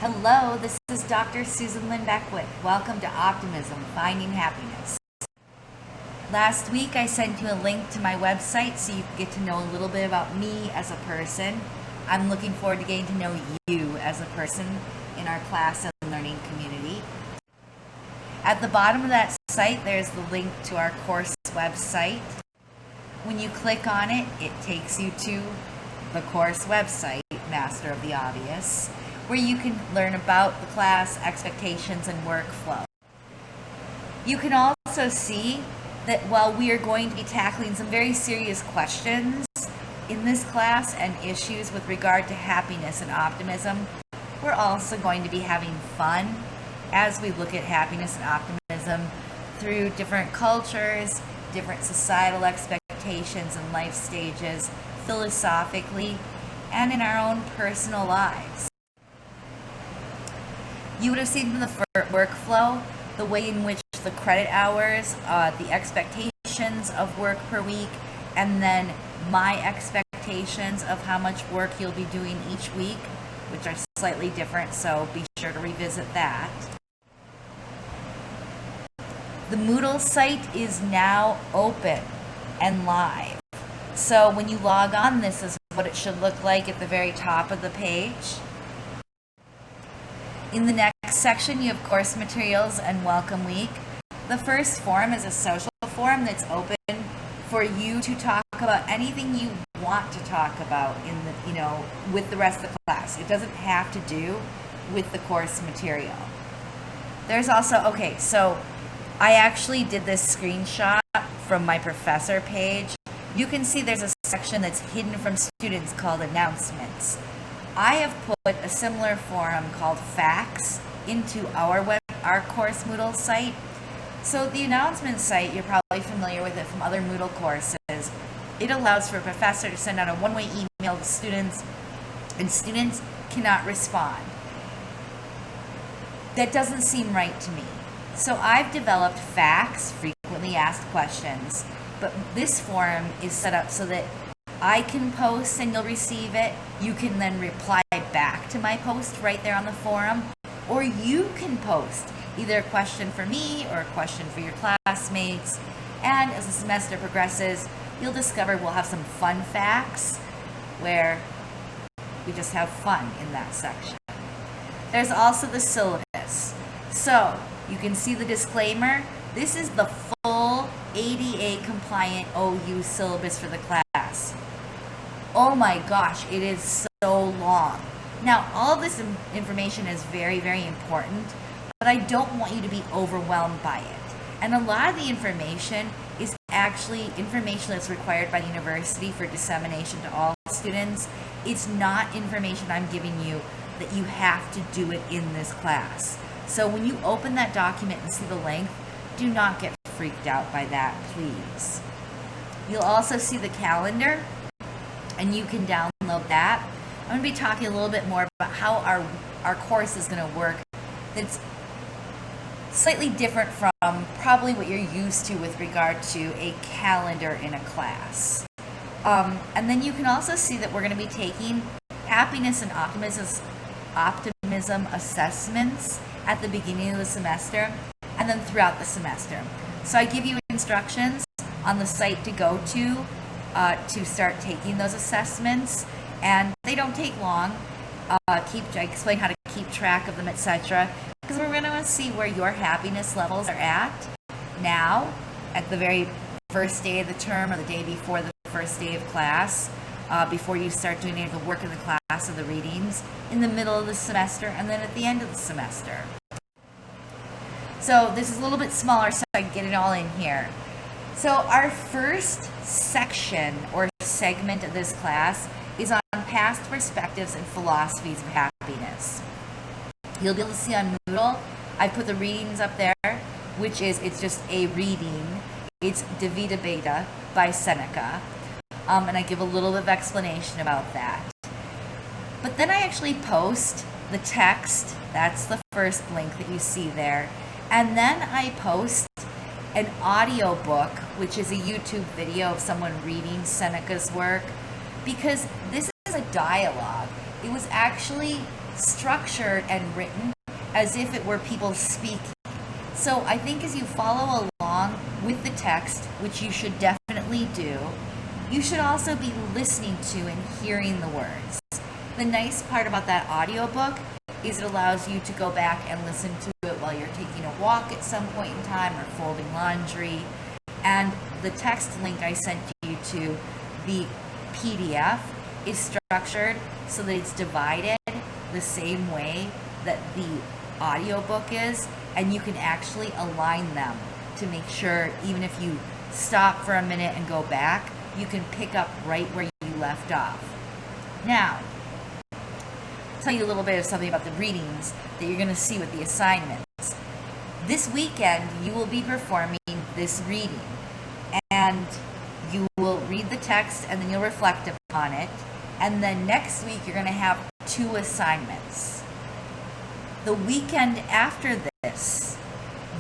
Hello, this is Dr. Susan Lynn Beckwith. Welcome to Optimism, Finding Happiness. Last week I sent you a link to my website so you can get to know a little bit about me as a person. I'm looking forward to getting to know you as a person in our class and learning community. At the bottom of that site, there's the link to our course website. When you click on it, it takes you to the course website, Master of the Obvious, where you can learn about the class, expectations, and workflow. You can also see that while we are going to be tackling some very serious questions in this class and issues with regard to happiness and optimism, we're also going to be having fun as we look at happiness and optimism through different cultures, different societal expectations and life stages, philosophically, and in our own personal lives. You would have seen from the workflow the way in which the credit hours, the expectations of work per week, and then my expectations of how much work you'll be doing each week, which are slightly different, so be sure to revisit that. The Moodle site is now open and live. So when you log on, this is what it should look like at the very top of the page. In the next section, you have course materials and welcome week. The first forum is a social forum that's open for you to talk about anything you want to talk about with the rest of the class. It doesn't have to do with the course material. There's also, so I actually did this screenshot from my professor page. You can see there's a section that's hidden from students called announcements. I have put a similar forum called Facts into our course Moodle site. So the announcement site, you're probably familiar with it from other Moodle courses. It allows for a professor to send out a one-way email to students, and students cannot respond. That doesn't seem right to me. So I've developed Facts, frequently asked questions, but this forum is set up so that I can post and you'll receive it. You can then reply back to my post right there on the forum, or you can post either a question for me or a question for your classmates. And as the semester progresses, you'll discover we'll have some fun facts where we just have fun in that section. There's also the syllabus. So you can see the disclaimer. This is the full ADA compliant OU syllabus for the class. Oh my gosh, it is so long. Now, all of this information is very, very important, but I don't want you to be overwhelmed by it. And a lot of the information is actually information that's required by the university for dissemination to all students. It's not information I'm giving you that you have to do it in this class. So when you open that document and see the length, do not get freaked out by that, please. You'll also see the calendar, and you can download that. I'm going to be talking a little bit more about how our course is going to work. That's slightly different from probably what you're used to with regard to a calendar in a class. And then you can also see that we're going to be taking happiness and optimism assessments at the beginning of the semester and then throughout the semester. So I give you instructions on the site to go to start taking those assessments, and they don't take long. I explain how to keep track of them, etc. Because we're going to see where your happiness levels are at now, at the very first day of the term or the day before the first day of class, before you start doing any of the work in the class or the readings, in the middle of the semester, and then at the end of the semester. So this is a little bit smaller so I can get it all in here. So our first section or segment of this class is on past perspectives and philosophies of happiness. You'll be able to see on Moodle, I put the readings up there, it's just a reading. It's De Vita Beta by Seneca. And I give a little bit of explanation about that. But then I actually post the text. That's the first link that you see there. And then I post an audio book, which is a YouTube video of someone reading Seneca's work, because this is a dialogue. It was actually structured and written as if it were people speaking. So I think as you follow along with the text, which you should definitely do, you should also be listening to and hearing the words. The nice part about that audiobook is it allows you to go back and listen to it while you're taking a walk at some point in time or folding laundry. And the text link I sent you to, the PDF, is structured so that it's divided the same way that the audiobook is, and you can actually align them to make sure even if you stop for a minute and go back, you can pick up right where you left off. Now, I'll tell you a little bit of something about the readings that you're going to see with the assignments. This weekend, you will be performing this reading, and you will read the text and then you'll reflect upon it, and then next week you're going to have 2 assignments. The weekend after this,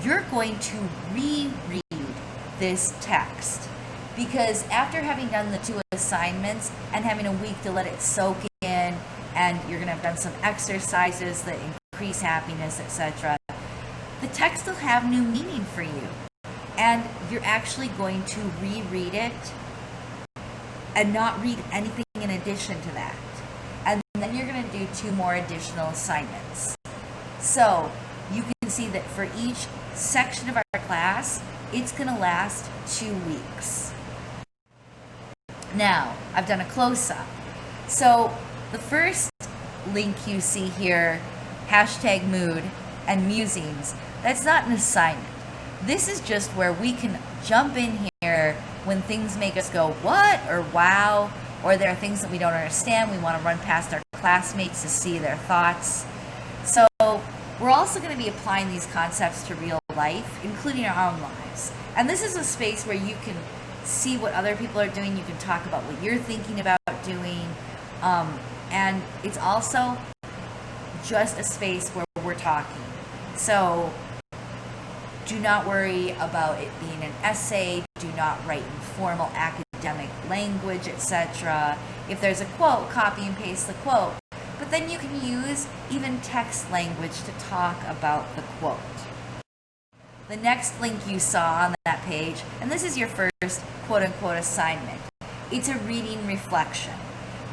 you're going to reread this text, because after having done the 2 assignments and having a week to let it soak in, and you're going to have done some exercises that increase happiness, etc., the text will have new meaning for you, and you're actually going to reread it and not read anything in addition to that. And then you're going to do 2 more additional assignments. So you can see that for each section of our class, it's going to last 2 weeks. Now, I've done a close-up. So the first link you see here, #mood and musings, that's not an assignment. This is just where we can jump in here when things make us go, what, or wow, or there are things that we don't understand. We want to run past our classmates to see their thoughts. So we're also going to be applying these concepts to real life, including our own lives. And this is a space where you can see what other people are doing. You can talk about what you're thinking about doing. And it's also just a space where we're talking. So do not worry about it being an essay. Do not write in formal academic language, etc. If there's a quote, copy and paste the quote. But then you can use even text language to talk about the quote. The next link you saw on that page, and this is your first quote-unquote assignment, it's a reading reflection.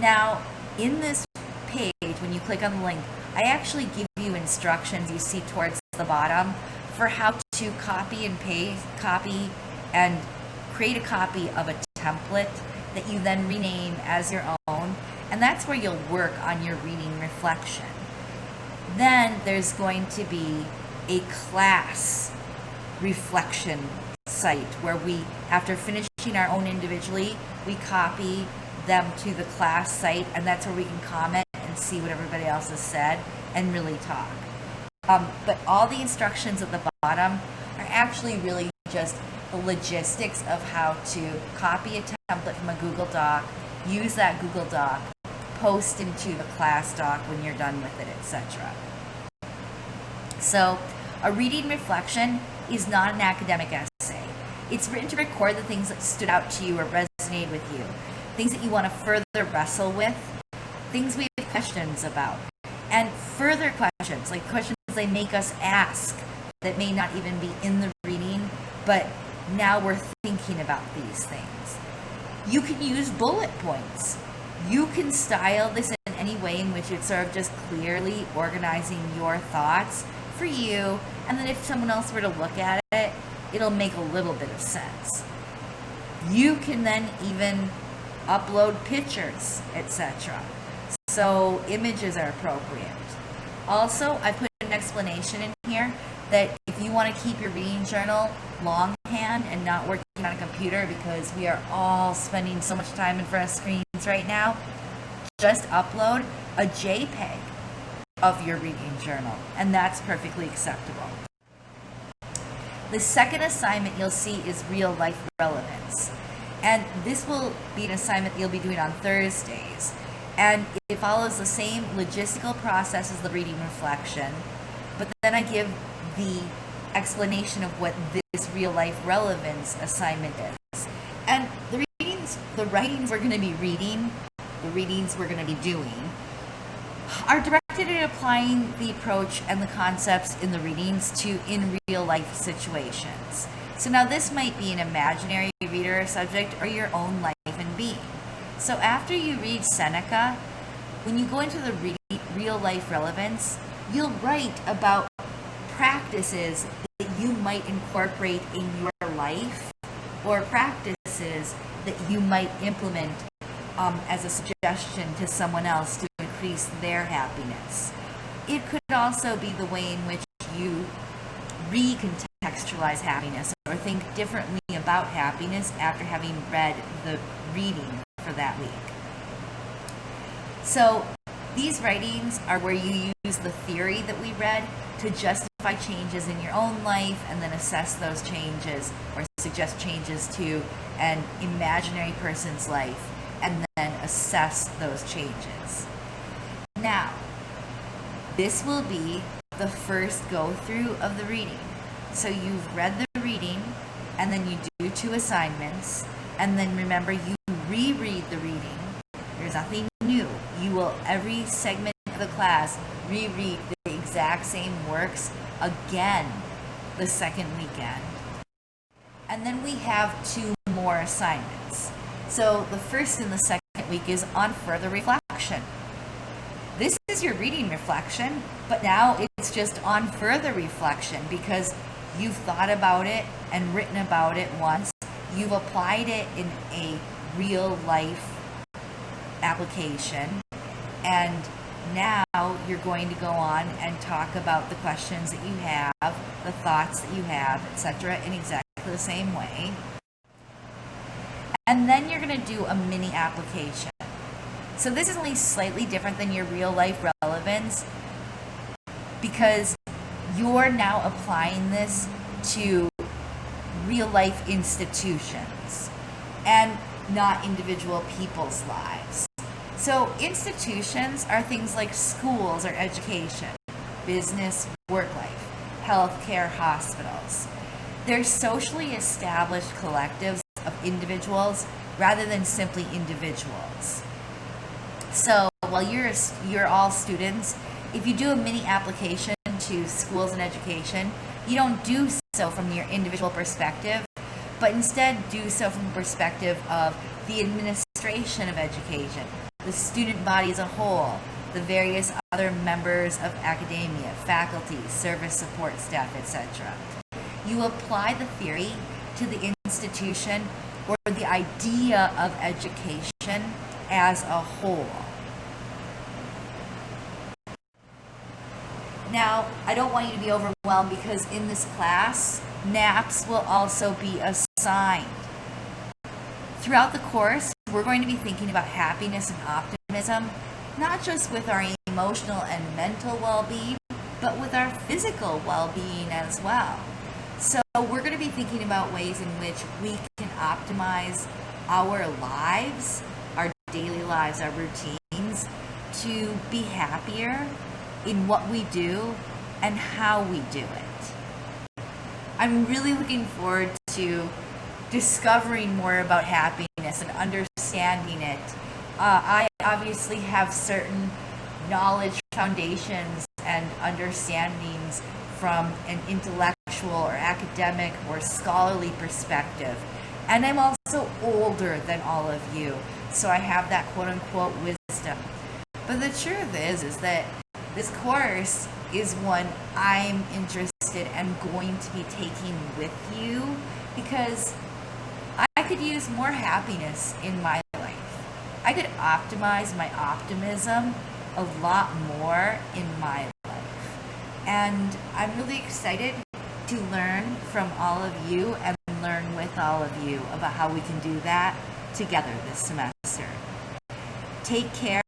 Now, in this page, when you click on the link, I actually give you instructions you see towards the bottom for how to copy and paste, copy and create a copy of a template that you then rename as your own, and that's where you'll work on your reading reflection. Then there's going to be a class reflection site where we, after finishing our own individually, we copy them to the class site, and that's where we can comment and see what everybody else has said and really talk. But all the instructions at the bottom are actually really just the logistics of how to copy a template from a Google Doc, use that Google Doc, post into the class doc when you're done with it, etc. So a reading reflection is not an academic essay. It's written to record the things that stood out to you or resonate with you, things that you want to further wrestle with, things we have questions about, and further questions, like questions they make us ask that may not even be in the reading, but now we're thinking about these things. You can use bullet points. You can style this in any way in which it's sort of just clearly organizing your thoughts for you, and then if someone else were to look at it, it'll make a little bit of sense. You can then even upload pictures, etc. So images are appropriate. Also, I put an explanation in here that if you want to keep your reading journal longhand and not working on a computer, because we are all spending so much time in front of screens right now, just upload a JPEG of your reading journal, and that's perfectly acceptable. The second assignment you'll see is real life relevance. And this will be an assignment you'll be doing on Thursdays. And it follows the same logistical process as the reading reflection, but then I give the explanation of what this real life relevance assignment is. And the writings we're going to be reading, the readings we're going to be doing, are directly at applying the approach and the concepts in the readings to in real life situations. So now this might be an imaginary reader or subject or your own life and being. So after you read Seneca, when you go into the real life relevance, you'll write about practices that you might incorporate in your life or practices that you might implement as a suggestion to someone else to increase their happiness. It could also be the way in which you recontextualize happiness or think differently about happiness after having read the reading for that week. So these writings are where you use the theory that we read to justify changes in your own life and then assess those changes or suggest changes to an imaginary person's life and then assess those changes. Now, this will be the first go through of the reading. So you've read the reading and then you do 2 assignments and then remember you reread the reading. There's nothing new. You will every segment of the class reread the exact same works again the second weekend. And then we have 2 more assignments. So the first and the second week is on further reflection. This is your reading reflection, but now it's just on further reflection because you've thought about it and written about it once. You've applied it in a real life application, and now you're going to go on and talk about the questions that you have, the thoughts that you have, etc. in exactly the same way. And then you're going to do a mini application. So this is only slightly different than your real life relevance because you're now applying this to real life institutions and not individual people's lives. So institutions are things like schools or education, business, work life, healthcare, hospitals. They're socially established collectives of individuals rather than simply individuals. So while you're all students, if you do a mini application to schools and education, you don't do so from your individual perspective, but instead do so from the perspective of the administration of education, the student body as a whole, the various other members of academia, faculty, service support staff, etc. You apply the theory to the institution or the idea of education as a whole. Now, I don't want you to be overwhelmed because in this class, naps will also be assigned. Throughout the course, we're going to be thinking about happiness and optimism, not just with our emotional and mental well-being, but with our physical well-being as well. So we're going to be thinking about ways in which we can optimize our lives, our daily lives, our routines, to be happier in what we do and how we do it. I'm really looking forward to discovering more about happiness and understanding it. I obviously have certain knowledge foundations and understandings from an intellectual or academic or scholarly perspective. And I'm also older than all of you, so I have that quote-unquote wisdom. But the truth is that this course is one I'm interested and going to be taking with you because I could use more happiness in my life. I could optimize my optimism a lot more in my life. And I'm really excited to learn from all of you and learn with all of you about how we can do that together this semester. Take care,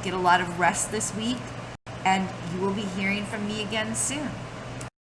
get a lot of rest this week, and you will be hearing from me again soon.